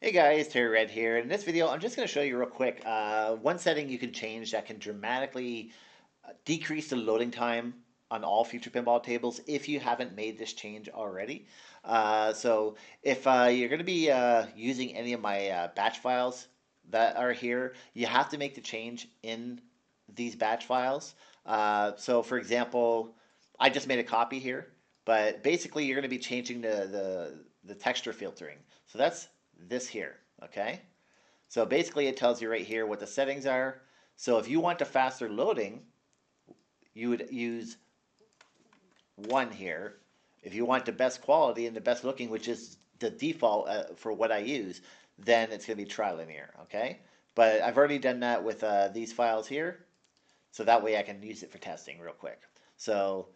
Hey guys, Terry Red here. In this video, I'm just going to show you real quick one setting you can change that can dramatically decrease the loading time on all future pinball tables if you haven't made this change already. So if you're going to be using any of my batch files that are here, you have to make the change in these batch files. So for example, I just made a copy here, but basically you're going to be changing the texture filtering. So that's this here, okay? So basically it tells you right here what the settings are. So if you want a faster loading, you would use 1 here. If you want the best quality and the best looking, which is the default for what I use, then it's going to be Trilinear, okay? But I've already done that with these files here, so that way I can use it for testing real quick. So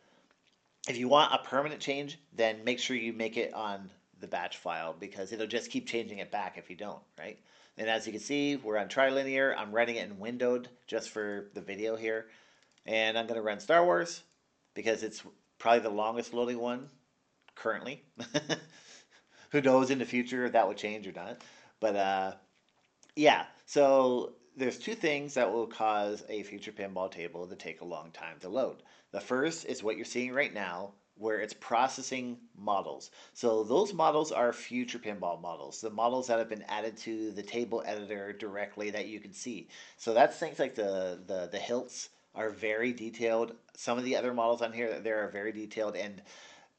if you want a permanent change, then make sure you make it on the batch file because it'll just keep changing it back if you don't, right? And as you can see, we're on Trilinear. I'm running it in windowed just for the video here. And I'm going to run Star Wars because it's probably the longest loading one currently. Who knows in the future if that will change or not. But yeah, so there's two things that will cause a future pinball table to take a long time to load. The first is what you're seeing right now, where it's processing models. So those models are future pinball models, the models that have been added to the table editor directly that you can see. So that's things like the hilts are very detailed. Some of the other models on here, they are very detailed, and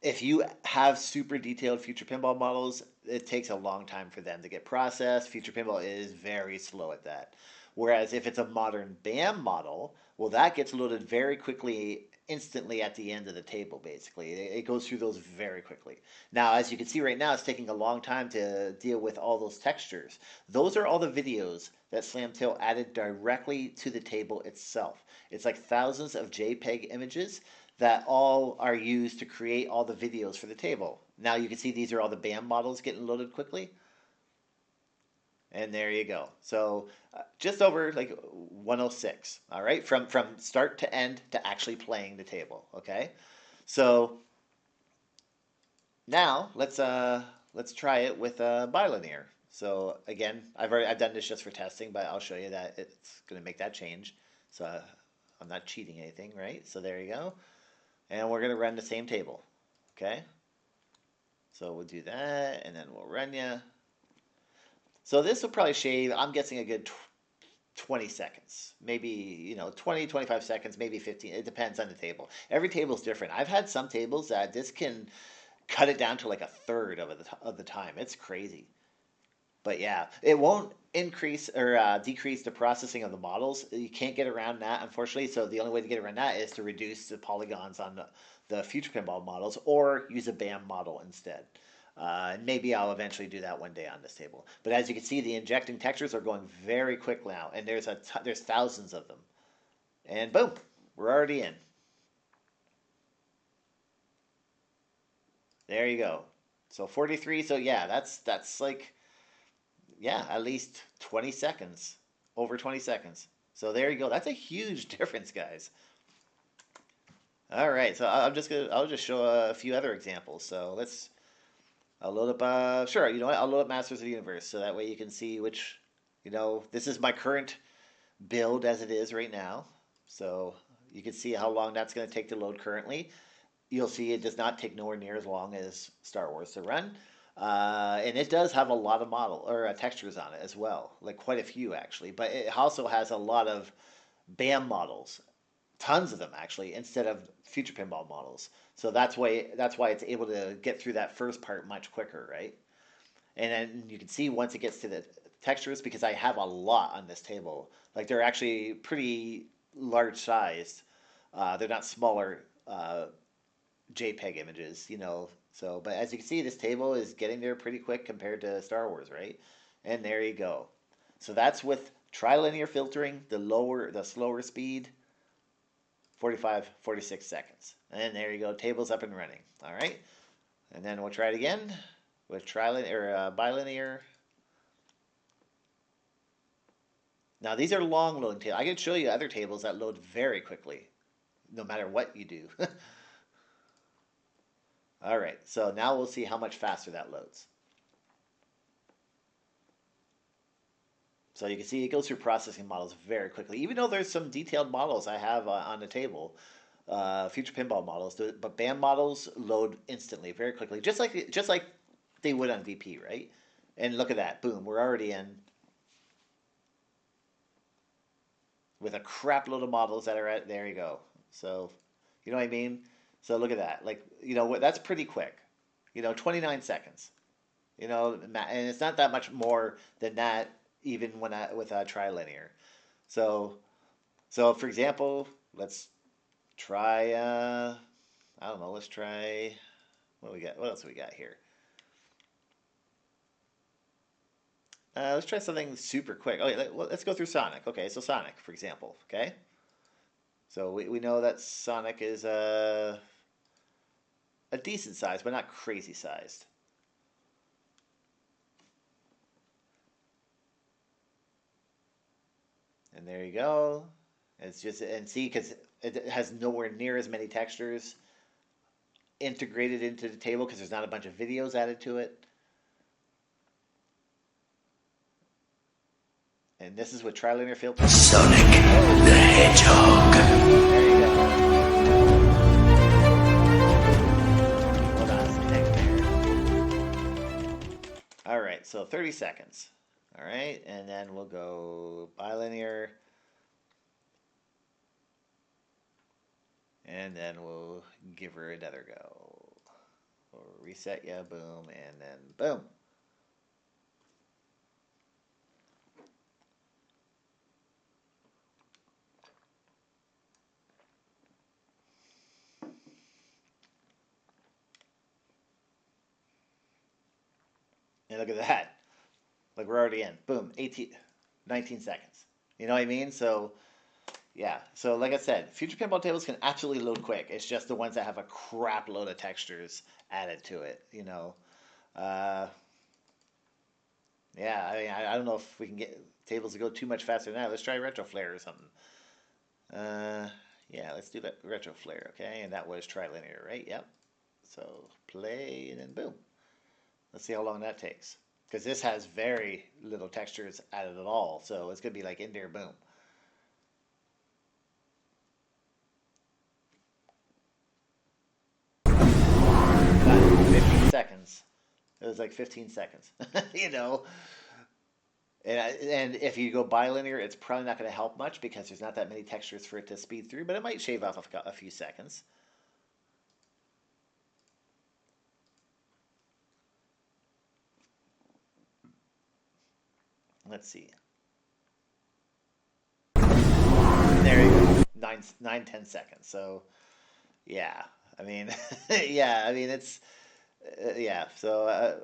if you have super detailed Future Pinball models, it takes a long time for them to get processed. Future Pinball is very slow at that. Whereas if it's a modern BAM model, well, that gets loaded very quickly, instantly at the end of the table, basically. It goes through those very quickly. Now, as you can see right now, it's taking a long time to deal with all those textures. Those are all the videos that Slamtail added directly to the table itself. It's like thousands of JPEG images that all are used to create all the videos for the table. Now you can see these are all the BAM models getting loaded quickly. And there you go. So just over like 106, all right, from start to end to actually playing the table, okay? So now let's try it with bilinear. So again, I've done this just for testing, but I'll show you that it's going to make that change. So I'm not cheating anything, right? So there you go. And we're going to run the same table, okay? So we'll do that, and then we'll run you. So this will probably shave, I'm guessing, a good 20 seconds. Maybe, 20, 25 seconds, maybe 15. It depends on the table. Every table is different. I've had some tables that this can cut it down to like a third of the time. It's crazy. But yeah, it won't increase or decrease the processing of the models. You can't get around that, unfortunately. So the only way to get around that is to reduce the polygons on the future pinball models or use a BAM model instead. And maybe I'll eventually do that one day on this table. But as you can see, the injecting textures are going very quick now, and there's thousands of them. And boom, we're already in. There you go. So 43. So yeah, that's like at least 20 seconds, over 20 seconds. So there you go. That's a huge difference, guys. All right, so I'll just show a few other examples. So I'll load up sure, you know what? I'll load up Masters of the Universe so that way you can see which, this is my current build as it is right now. So you can see how long that's going to take to load currently. You'll see it does not take nowhere near as long as Star Wars to run. And it does have a lot of model or textures on it as well, like quite a few actually. But it also has a lot of BAM models, tons of them actually, instead of future pinball models. So that's why it's able to get through that first part much quicker, right? And then you can see once it gets to the textures, because I have a lot on this table. Like they're actually pretty large sized. They're not smaller JPEG images. So, but as you can see, this table is getting there pretty quick compared to Star Wars, right? And there you go. So that's with trilinear filtering, the slower speed, 45, 46 seconds. And there you go, table's up and running. All right. And then we'll try it again with trilinear or bilinear. Now these are long loading tables. I can show you other tables that load very quickly, no matter what you do. All right, so now we'll see how much faster that loads. So you can see it goes through processing models very quickly, even though there's some detailed models I have on the table, future pinball models. But BAM models load instantly, very quickly, just like they would on VP, right? And look at that, boom, we're already in with a crap load of models that are at. There you go. So, you know what I mean? So look at that. Like, you know what? That's pretty quick. 29 seconds. And it's not that much more than that, even with a trilinear. So for example, let's try. I don't know. Let's try. What we got? What else we got here? Let's try something super quick. Okay, let's go through Sonic. Okay, so Sonic, for example. Okay. So we know that Sonic is a decent size, but not crazy sized. And there you go. It's just, and see, because it has nowhere near as many textures integrated into the table because there's not a bunch of videos added to it. And this is with Trilinear Filtering. Sonic the Hedgehog. There you go. Hold on a second there. All right, so 30 seconds. All right, and then we'll go bilinear. And then we'll give her another go. We'll reset, yeah, boom, and then boom. And look at that. Like we're already in. Boom, 19 seconds. You know what I mean? So, yeah. So, like I said, future pinball tables can absolutely load quick. It's just the ones that have a crap load of textures added to it, Yeah, I mean, I don't know if we can get tables to go too much faster than that. Let's try RetroFlair or something. Yeah, let's do that RetroFlair, okay? And that was trilinear, right? Yep. So, play, and then boom. Let's see how long that takes. Because this has very little textures added at all. So it's going to be like in there, boom. About 15 seconds. It was like 15 seconds. And if you go bilinear, it's probably not going to help much because there's not that many textures for it to speed through. But it might shave off a few seconds. Let's see. There you go. 10 seconds. So, yeah. I mean, yeah. I mean, it's yeah. So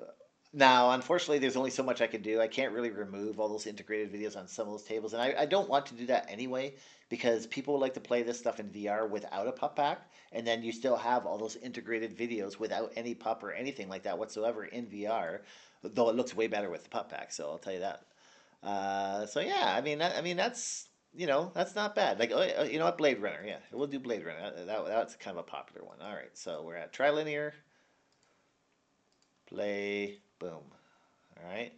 now, unfortunately, there's only so much I can do. I can't really remove all those integrated videos on some of those tables, and I don't want to do that anyway because people like to play this stuff in VR without a pup pack, and then you still have all those integrated videos without any pup or anything like that whatsoever in VR. Though it looks way better with the pup pack, so I'll tell you that. So yeah, I mean, that's that's not bad. Like, you know what, Blade Runner, yeah, we'll do Blade Runner. That's kind of a popular one. All right, so we're at trilinear, play, boom. All right,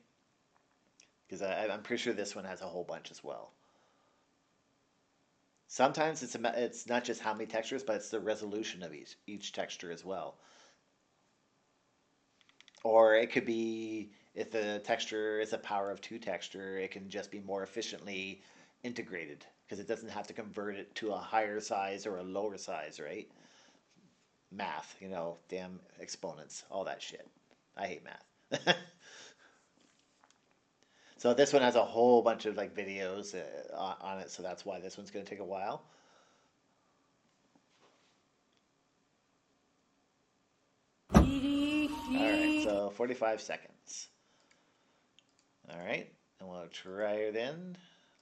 because I'm pretty sure this one has a whole bunch as well. Sometimes it's not just how many textures, but it's the resolution of each texture as well. Or it could be if the texture is a power of 2 texture, it can just be more efficiently integrated because it doesn't have to convert it to a higher size or a lower size, right? Math, damn exponents, all that shit. I hate math. So this one has a whole bunch of like videos on it, so that's why this one's going to take a while. Alright, so 45 seconds. Alright, and we'll try it in.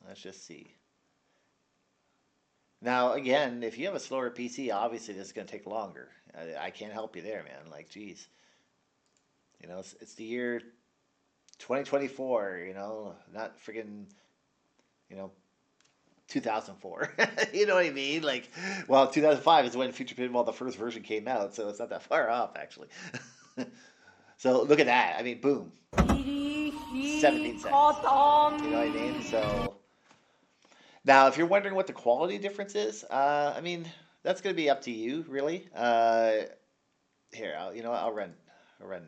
Let's just see. Now, again, if you have a slower PC, obviously this is going to take longer. I can't help you there, man. Like, geez. It's the year 2024, not friggin', 2004. You know what I mean? Like, well, 2005 is when Future Pinball, the first version, came out, so it's not that far off, actually. So look at that. I mean, boom. 17 seconds. You know what I mean? So now, if you're wondering what the quality difference is, I mean, that's going to be up to you, really. Here, I'll run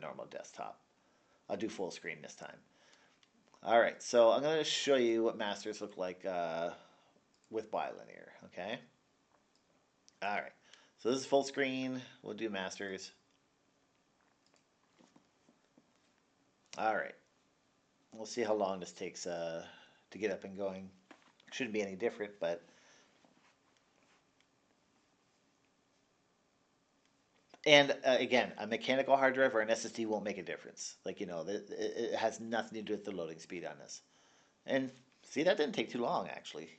normal desktop. I'll do full screen this time. All right, so I'm going to show you what masters look like with bilinear, okay? All right, so this is full screen. We'll do masters. All right, we'll see how long this takes to get up and going. Shouldn't be any different, but and again, a mechanical hard drive or an SSD won't make a difference. Like, it has nothing to do with the loading speed on this. And see, that didn't take too long, actually,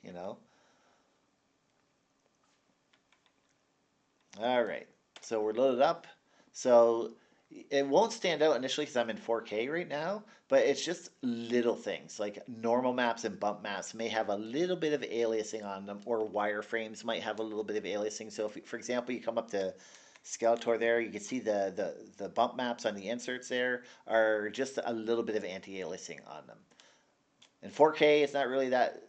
All right, so we're loaded up. So it won't stand out initially because I'm in 4K right now, but it's just little things like normal maps and bump maps may have a little bit of aliasing on them, or wireframes might have a little bit of aliasing. So if, for example, you come up to Skeletor there, you can see the bump maps on the inserts there are just a little bit of anti-aliasing on them. In 4K, it's not really that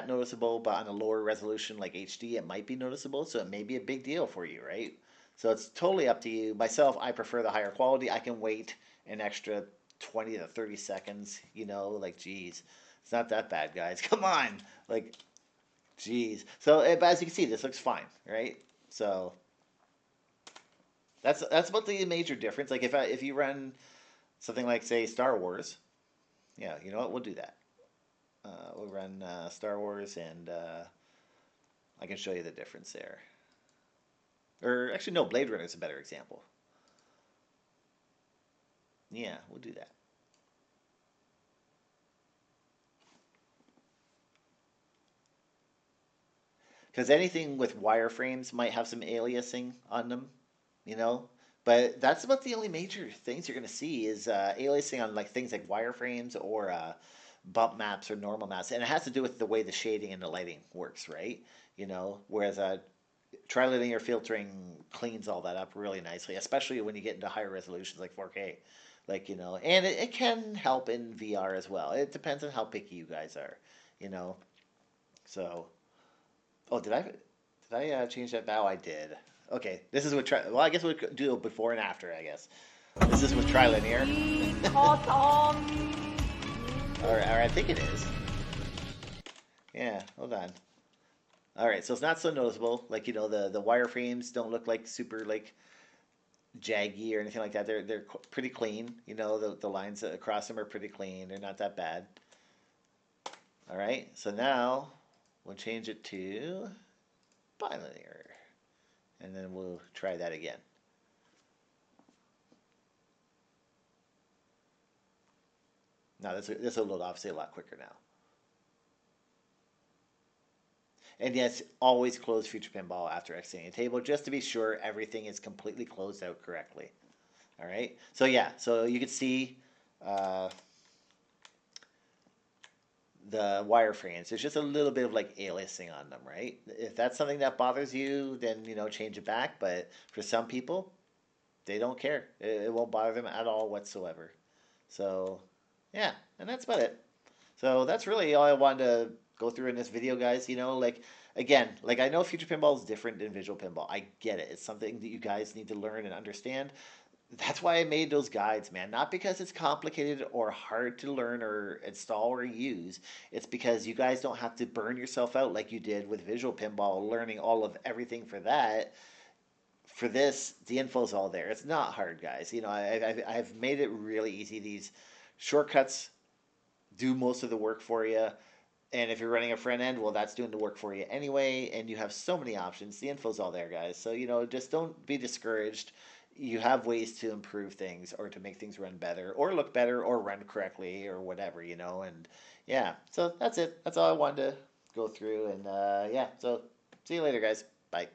noticeable, but on a lower resolution like HD, it might be noticeable, so it may be a big deal for you, right? So it's totally up to you. Myself, I prefer the higher quality. I can wait an extra 20 to 30 seconds, like, geez, it's not that bad, guys. Come on, like, geez. So, but as you can see, this looks fine, right? So that's about the major difference. Like, if you run something like, say, Star Wars, yeah, you know what, we'll do that. We'll run Star Wars, and I can show you the difference there. Or actually, no, Blade Runner is a better example. Yeah, we'll do that. Because anything with wireframes might have some aliasing on them, But that's about the only major things you're going to see is aliasing on like things like wireframes or bump maps or normal maps, and it has to do with the way the shading and the lighting works, right? Whereas Trilinear filtering cleans all that up really nicely, especially when you get into higher resolutions like 4K, and it can help in VR as well. It depends on how picky you guys are, you know. So, oh, did I change that bow? I did. Okay, this is what well, I guess we'll do before and after. I guess this is with Trilinear. All right, I think it is. Yeah, hold on. All right, so it's not so noticeable. Like, the wireframes don't look like super like jaggy or anything like that. They're pretty clean. The lines across them are pretty clean. They're not that bad. All right, so now we'll change it to bilinear, and then we'll try that again. Now this will load obviously a lot quicker now. And yes, always close Future Pinball after exiting a table, just to be sure everything is completely closed out correctly. All right. So yeah, so you can see the wireframes. There's just a little bit of like aliasing on them, right? If that's something that bothers you, then change it back. But for some people, they don't care. It won't bother them at all whatsoever. So yeah, and that's about it. So that's really all I wanted to go through in this video, guys. Again, I know Future Pinball is different than Visual Pinball. I get it. It's something that you guys need to learn and understand. That's why I made those guides, man. Not because it's complicated or hard to learn or install or use. It's because you guys don't have to burn yourself out like you did with Visual Pinball, learning all of everything for that. For this, the info's all there. It's not hard, guys. I've made it really easy. These shortcuts do most of the work for you. And if you're running a front end, well, that's doing the work for you anyway. And you have so many options. The info's all there, guys. So, just don't be discouraged. You have ways to improve things or to make things run better or look better or run correctly or whatever, And yeah, so that's it. That's all I wanted to go through. And yeah, so see you later, guys. Bye.